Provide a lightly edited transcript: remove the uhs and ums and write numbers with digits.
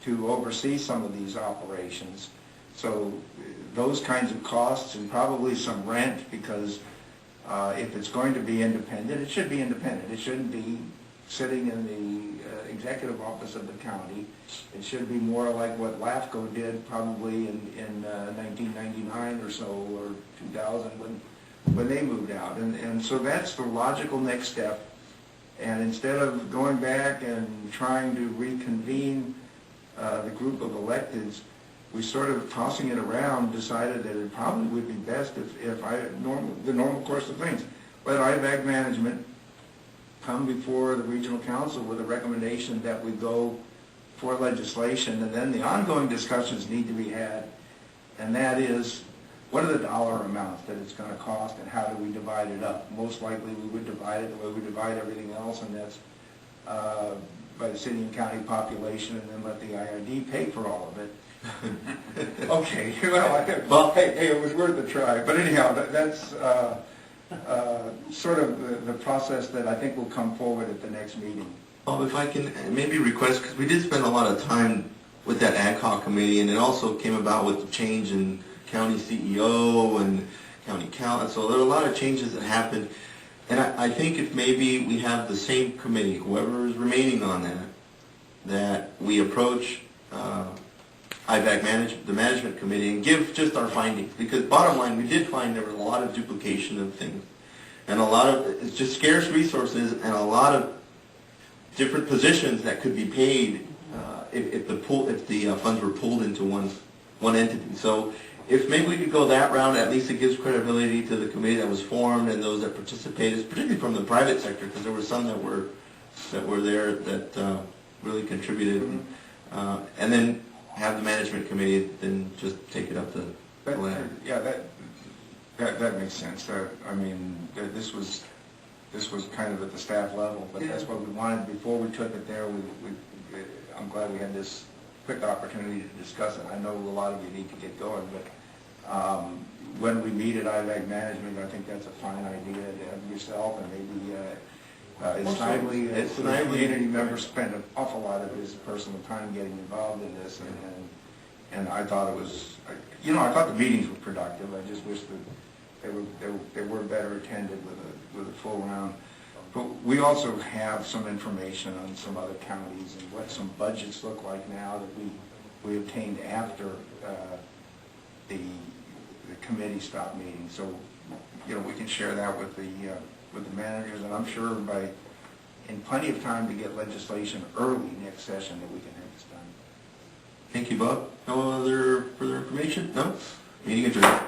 to oversee some of these operations. So those kinds of costs and probably some rent, because if it's going to be independent, it should be independent. It shouldn't be sitting in the executive office of the county. It should be more like what LAFCO did probably in 1999 or so, or 2000 when they moved out. And so that's the logical next step. And instead of going back and trying to reconvene the group of electeds, we sort of, tossing it around, decided that it probably would be best if the normal course of things, let IVAC management come before the regional council with a recommendation that we go for legislation, and then the ongoing discussions need to be had, and that is, what are the dollar amounts that it's going to cost, and how do we divide it up? Most likely we would divide it the way we divide everything else, and that's by the city and county population, and then let the IRD pay for all of it. Okay, well, hey, it was worth a try. But anyhow, that's sort of the process that I think will come forward at the next meeting. Well, if I can maybe request, because we did spend a lot of time with that ad hoc committee, and it also came about with the change in county CEO and county council. There are a lot of changes that happened. And I think if maybe we have the same committee, whoever is remaining on that we approach IVAC the management committee and give just our findings. Because bottom line, we did find there was a lot of duplication of things. And a lot of, it's just scarce resources and a lot of different positions that could be paid if the funds were pulled into one entity. So if maybe we could go that route, at least it gives credibility to the committee that was formed and those that participated, particularly from the private sector, because there were some that were there that really contributed. Mm-hmm. And then have the management committee then just take it up to the land. Yeah, that makes sense. I mean, this was kind of at the staff level, but that's what we wanted before we took it there. I'm glad we had this quick opportunity to discuss it. I know a lot of you need to get going, but when we meet at IVAC management, I think that's a fine idea to have yourself, and maybe it's timely. The community member spent an awful lot of his personal time getting involved in this, and I thought it was, I thought the meetings were productive. I just wish that they were better attended with a full round. But we also have some information on some other counties and what some budgets look like now that we obtained after the committee stopped meeting. So we can share that with the managers, and I'm sure in plenty of time to get legislation early next session that we can have this done. Thank you, Bob. No other further information? No? Meeting adjourned.